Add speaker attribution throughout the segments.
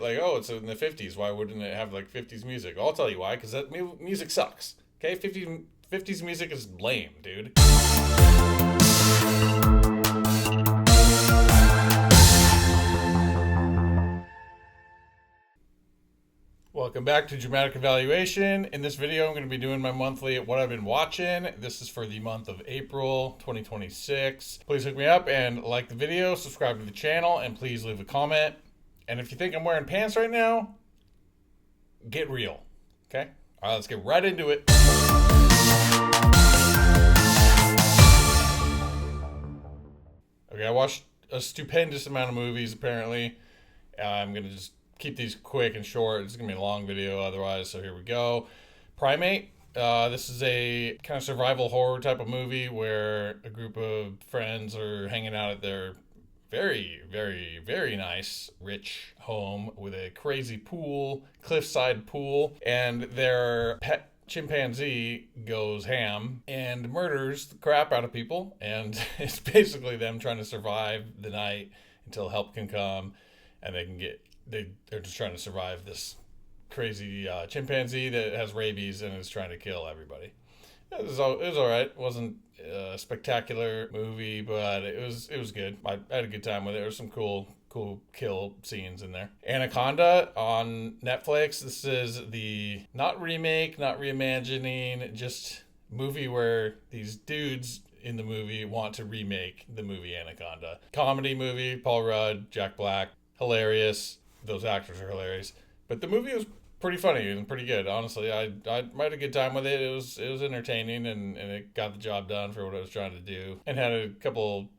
Speaker 1: Like, oh, it's in the 50s. Why wouldn't it have like 50s music? I'll tell you why, because that music sucks. Okay, 50s music is lame, dude. Welcome back to Dramatic Evaluation. In this video, I'm going to be doing my monthly What I've Been Watching. This is for the month of April 2026. Please hook me up and like the video, subscribe to the channel, and please leave a comment. And if you think I'm wearing pants right now, get real. Okay? All right, let's get right into it. Okay, I watched a stupendous amount of movies, apparently. I'm going to just keep these quick and short. It's going to be a long video otherwise, so here we go. Primate. This is a kind of survival horror type of movie where a group of friends are hanging out at their very, very, very nice, rich home with a crazy pool, cliffside pool, and their pet chimpanzee goes ham and murders the crap out of people, and it's basically them trying to survive the night until help can come and they're just trying to survive this crazy chimpanzee that has rabies and is trying to kill everybody. It was all right. It wasn't a spectacular movie, but it was good. I had a good time with it. There were some cool kill scenes in there. Anaconda on Netflix. This is the not remake, not reimagining, just movie where these dudes in the movie want to remake the movie Anaconda. Comedy movie, Paul Rudd, Jack Black, hilarious. Those actors are hilarious. But the movie was pretty funny and pretty good. Honestly, I had a good time with it. It was entertaining and it got the job done for what it was trying to do. And had a couple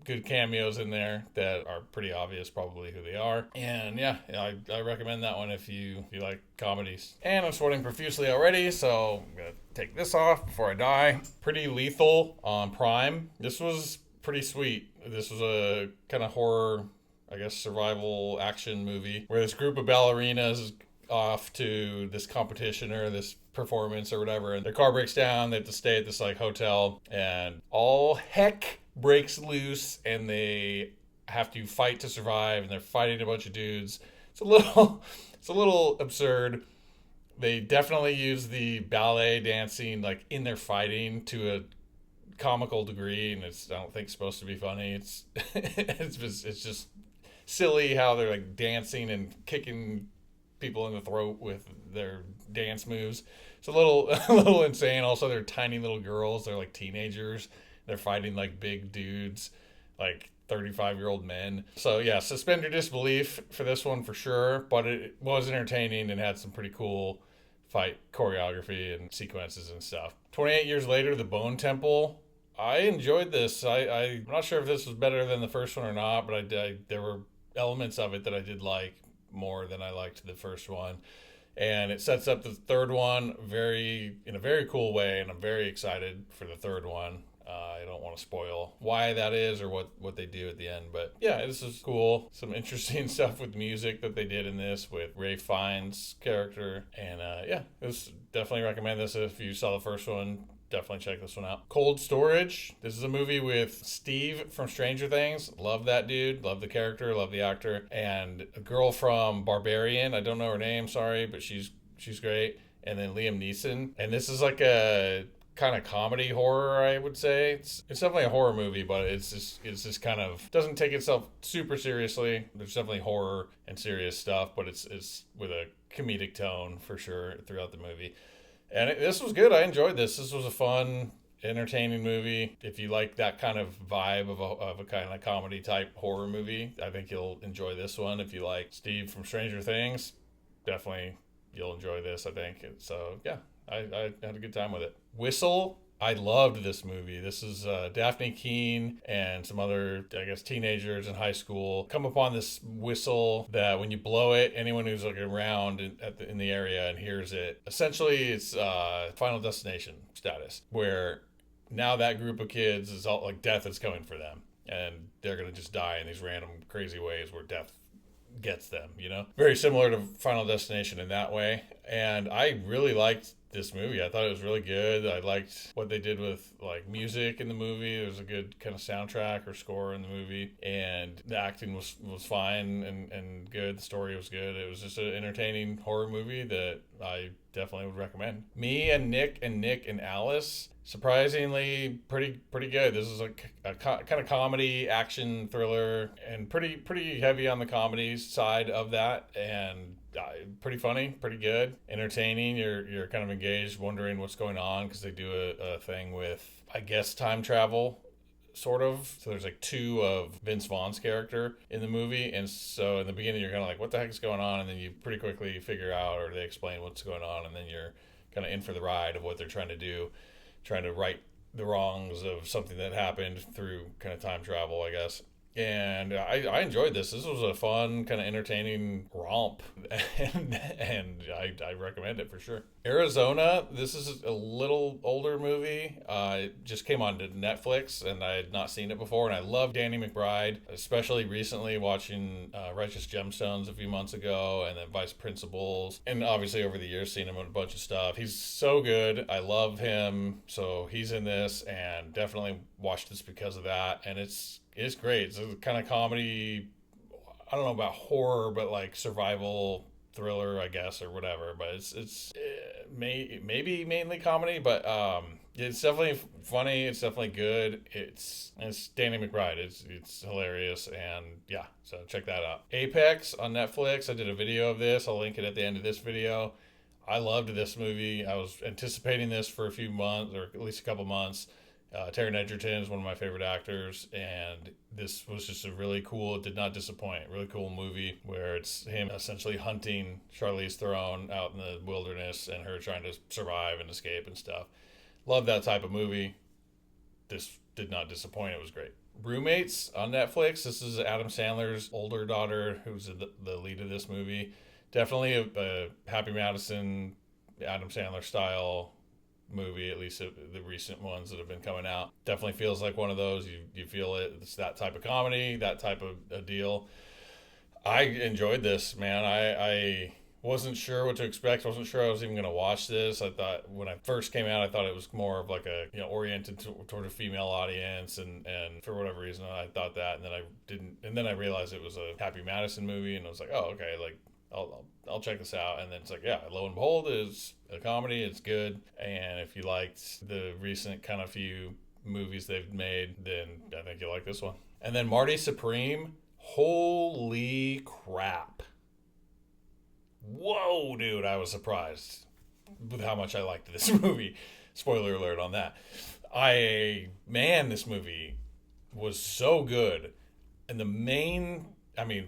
Speaker 1: good cameos in there that are pretty obvious probably who they are. And yeah, I recommend that one if you like comedies. And I'm sweating profusely already, so I'm going to take this off before I die. Pretty Lethal on Prime. This was pretty sweet. This was a kind of horror, I guess, survival action movie where this group of ballerinas off to this competition or this performance or whatever, and their car breaks down. They have to stay at this like hotel, and all heck breaks loose, and they have to fight to survive, and they're fighting a bunch of dudes. It's a little absurd. They definitely use the ballet dancing like in their fighting to a comical degree, and I don't think it's supposed to be funny. It's it's just silly how they're like dancing and kicking people in the throat with their dance moves. It's a little insane. Also, they're tiny little girls. They're like teenagers. They're fighting like big dudes, like 35-year-old men. So yeah, suspend your disbelief for this one for sure. But it was entertaining and had some pretty cool fight choreography and sequences and stuff. 28 years later, The Bone Temple. I enjoyed this. I'm not sure if this was better than the first one or not, but there were elements of it that I did like more than I liked the first one. And it sets up the third one in a very cool way, and I'm very excited for the third one. I don't want to spoil why that is or what they do at the end, but yeah, this is cool. Some interesting stuff with music that they did in this with Ray Fiennes' character, and yeah, this definitely recommend this if you saw the first one. Definitely check this one out. Cold Storage. This is a movie with Steve from Stranger Things. Love that dude. Love the character. Love the actor. And a girl from Barbarian. I don't know her name. Sorry, but she's great. And then Liam Neeson. And this is like a kind of comedy horror, I would say. It's definitely a horror movie, but it's just kind of doesn't take itself super seriously. There's definitely horror and serious stuff, but it's with a comedic tone for sure throughout the movie. And this was good. I enjoyed this. This was a fun, entertaining movie. If you like that kind of vibe of a kind of comedy type horror movie, I think you'll enjoy this one. If you like Steve from Stranger Things, definitely you'll enjoy this, I think. So yeah, I had a good time with it. Whistle. I loved this movie. This is Daphne Keane and some other, I guess, teenagers in high school come upon this whistle that when you blow it, anyone who's looking around in the area and hears it, essentially it's Final Destination status, where now that group of kids is all like death is coming for them, and they're going to just die in these random crazy ways where death gets them, you know? Very similar to Final Destination in that way. And I really liked this movie. I thought it was really good. I liked what they did with like music in the movie. There was a good kind of soundtrack or score in the movie, and the acting was fine and good. The story was good. It was just an entertaining horror movie that I definitely would recommend. Me and Nick and Alice, surprisingly pretty good. This is a kind of comedy action thriller, and pretty heavy on the comedy side of that, and pretty funny, pretty good, entertaining. You're kind of engaged, wondering what's going on, because they do a thing with, I guess, time travel, sort of. So there's like two of Vince Vaughn's character in the movie, and so in the beginning you're kind of like, what the heck is going on, and then you pretty quickly figure out, or they explain what's going on, and then you're kind of in for the ride of what they're trying to do, trying to right the wrongs of something that happened through kind of time travel, I guess. And I enjoyed this. This was a fun, kind of entertaining romp, and I recommend it for sure. Arizona, this is a little older movie. It just came on to Netflix, and I had not seen it before, and I love Danny McBride, especially recently watching Righteous Gemstones a few months ago, and then Vice Principals, and obviously over the years seen him in a bunch of stuff. He's so good. I love him, so he's in this, and definitely watched this because of that, and it's great. It's a kind of comedy, I don't know about horror, but like survival thriller, I guess, or whatever. But it's maybe mainly comedy, but it's definitely funny. It's definitely good. It's Danny McBride. It's hilarious, and yeah, so check that out. Apex on Netflix. I did a video of this. I'll link it at the end of this video. I loved this movie. I was anticipating this for a few months, or at least a couple months. Taron Egerton is one of my favorite actors, and this was just a really cool, did not disappoint, really cool movie where it's him essentially hunting Charlize Theron out in the wilderness and her trying to survive and escape and stuff. Love that type of movie. This did not disappoint. It was great. Roommates on Netflix. This is Adam Sandler's older daughter who's the lead of this movie. Definitely a Happy Madison, Adam Sandler style movie, at least the recent ones that have been coming out. Definitely feels like one of those. You feel it. It's that type of comedy, that type of a deal. I enjoyed this, man. I wasn't sure what to expect. I wasn't sure I was even going to watch this. I thought when I first came out, I thought it was more of like a, oriented toward a female audience, and for whatever reason I thought that, and then I didn't, and then I realized it was a Happy Madison movie, and I was like, oh, okay, like I'll check this out. And then it's like, yeah, lo and behold, it's a comedy. It's good. And if you liked the recent kind of few movies they've made, then I think you'll like this one. And then Marty Supreme. Holy crap. Whoa, dude. I was surprised with how much I liked this movie. Spoiler alert on that. This movie was so good. And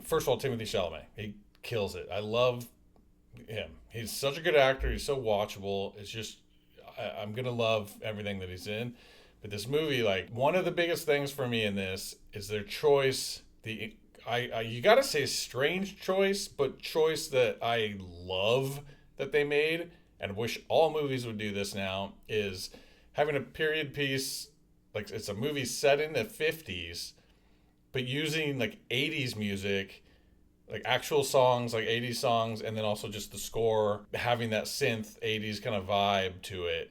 Speaker 1: first of all, Timothée Chalamet. He kills it. I love him. He's such a good actor. He's so watchable. It's just, I'm gonna love everything that he's in. But this movie, like, one of the biggest things for me in this is their choice. You gotta say strange choice, but choice that I love that they made, and wish all movies would do this now, is having a period piece, like it's a movie set in the 50s, but using like 80s music, like actual songs, like 80s songs, and then also just the score having that synth 80s kind of vibe to it.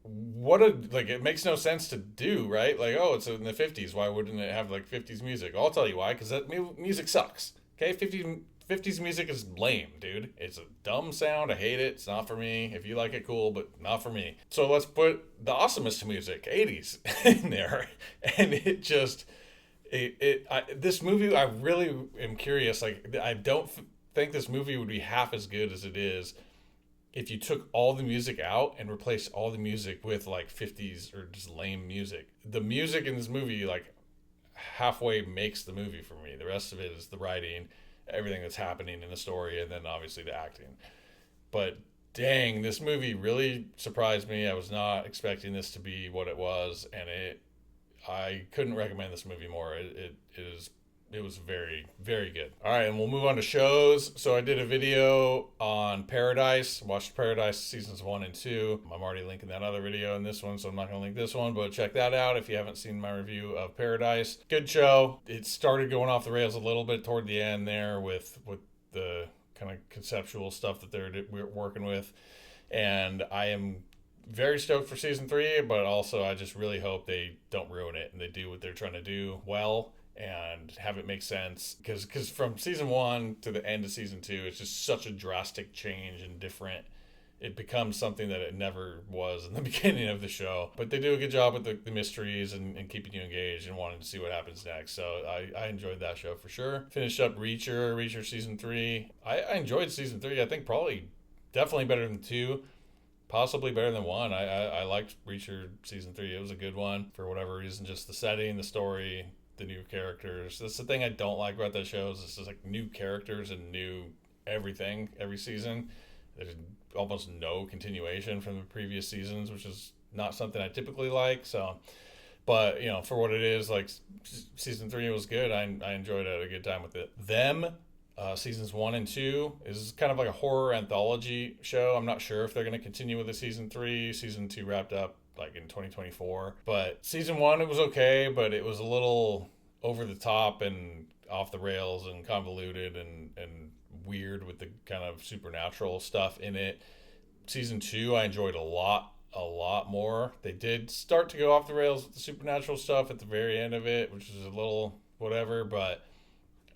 Speaker 1: It makes no sense to do, right? Like, oh, it's in the 50s. Why wouldn't it have like 50s music? I'll tell you why, because that music sucks. Okay, 50s music is lame, dude. It's a dumb sound. I hate it. It's not for me. If you like it, cool, but not for me. So let's put the awesomest music, 80s, in there. And it just... this movie, I really am curious. Like, I don't think this movie would be half as good as it is if you took all the music out and replaced all the music with like 50s or just lame music. The music in this movie, like, halfway makes the movie for me. The rest of it is the writing, everything that's happening in the story, and then obviously the acting. But dang, this movie really surprised me. I was not expecting this to be what it was, and I couldn't recommend this movie more. It was very, very good. All right, and we'll move on to shows. So I did a video on Paradise. Watched Paradise seasons 1 and 2. I'm already linking that other video in this one, so I'm not going to link this one, but check that out if you haven't seen my review of Paradise. Good show. It started going off the rails a little bit toward the end there with the kind of conceptual stuff that they're working with. And I am very stoked for season 3, but also I just really hope they don't ruin it and they do what they're trying to do well and have it make sense, because from season 1 to the end of season 2, it's just such a drastic change and different. It becomes something that it never was in the beginning of the show. But they do a good job with the mysteries and keeping you engaged and wanting to see what happens next. So I enjoyed that show for sure. Finished up Reacher season 3. I enjoyed season 3. I think probably definitely better than 2. Possibly better than 1. I liked Reacher season 3. It was a good one for whatever reason. Just the setting, the story, the new characters. That's the thing I don't like about that show, is it's just like new characters and new everything every season. There's almost no continuation from the previous seasons, which is not something I typically like. So, but for what it is, like season 3 was good. I enjoyed it. I had a good time with it. Seasons 1 and 2 is kind of like a horror anthology show. I'm not sure if they're going to continue with the season 3. Season 2 wrapped up like in 2024. But season 1, it was okay, but it was a little over the top and off the rails and convoluted and weird with the kind of supernatural stuff in it. Season 2, I enjoyed a lot more. They did start to go off the rails with the supernatural stuff at the very end of it, which is a little whatever, but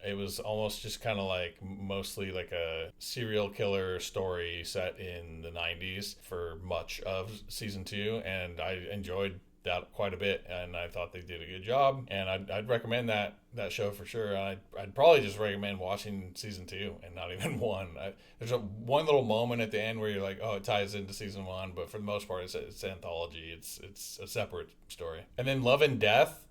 Speaker 1: it was almost just kind of like mostly like a serial killer story set in the 90s for much of season 2, and I enjoyed that quite a bit, and I thought they did a good job, and I'd recommend that show for sure. I'd probably just recommend watching season 2 and not even 1. There's one little moment at the end where you're like, oh, it ties into season 1, but for the most part, it's anthology. It's a separate story. And then Love and Death,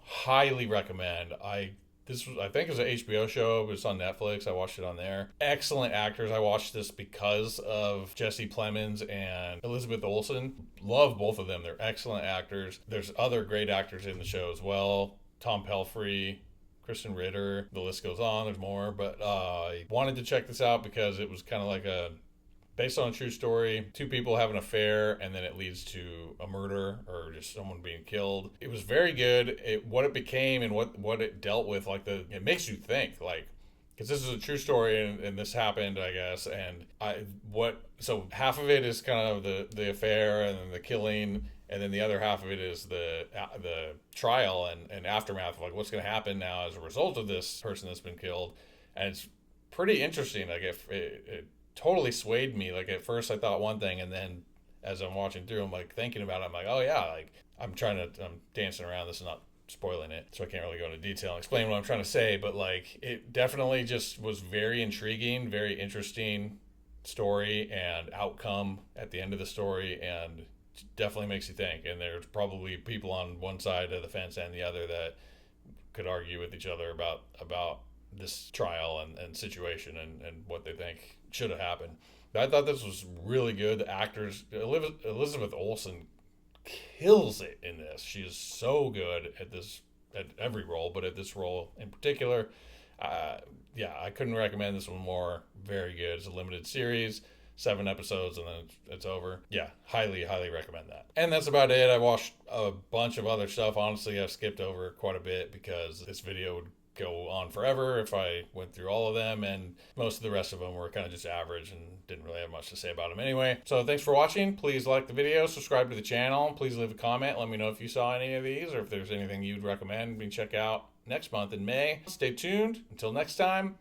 Speaker 1: highly recommend. I think it was an HBO show. It was on Netflix. I watched it on there. Excellent actors. I watched this because of Jesse Plemons and Elizabeth Olsen. Love both of them. They're excellent actors. There's other great actors in the show as well. Tom Pelphrey, Kristen Ritter. The list goes on. There's more. But I wanted to check this out because it was kind of like based on a true story. 2 people have an affair, and then it leads to a murder or just someone being killed. It was very good. What it became and what it dealt with, like it makes you think, like, because this is a true story and this happened, I guess. And so half of it is kind of the affair and then the killing, and then the other half of it is the trial and aftermath of like what's going to happen now as a result of this person that's been killed. And it's pretty interesting. Like it totally swayed me. Like at first I thought one thing, and then as I'm watching through, I'm like thinking about it. I'm like, oh yeah, like I'm dancing around. This is not spoiling it, so I can't really go into detail and explain what I'm trying to say, but like it definitely just was very intriguing, very interesting story and outcome at the end of the story, and definitely makes you think. And there's probably people on one side of the fence and the other that could argue with each other about this trial and situation and what they think should have happened. But I thought this was really good. The actors, Elizabeth Olsen kills it in this. She is so good at every role, but at this role in particular, I couldn't recommend this one more. Very good. It's a limited series, 7 episodes, and then it's over. Yeah, highly recommend that. And that's about it. I watched a bunch of other stuff. Honestly, I've skipped over quite a bit because this video would go on forever if I went through all of them, and most of the rest of them were kind of just average and didn't really have much to say about them anyway. So thanks for watching. Please like the video, subscribe to the channel, please leave a comment, let me know if you saw any of these or if there's anything you'd recommend me check out next month in May. Stay tuned. Until next time,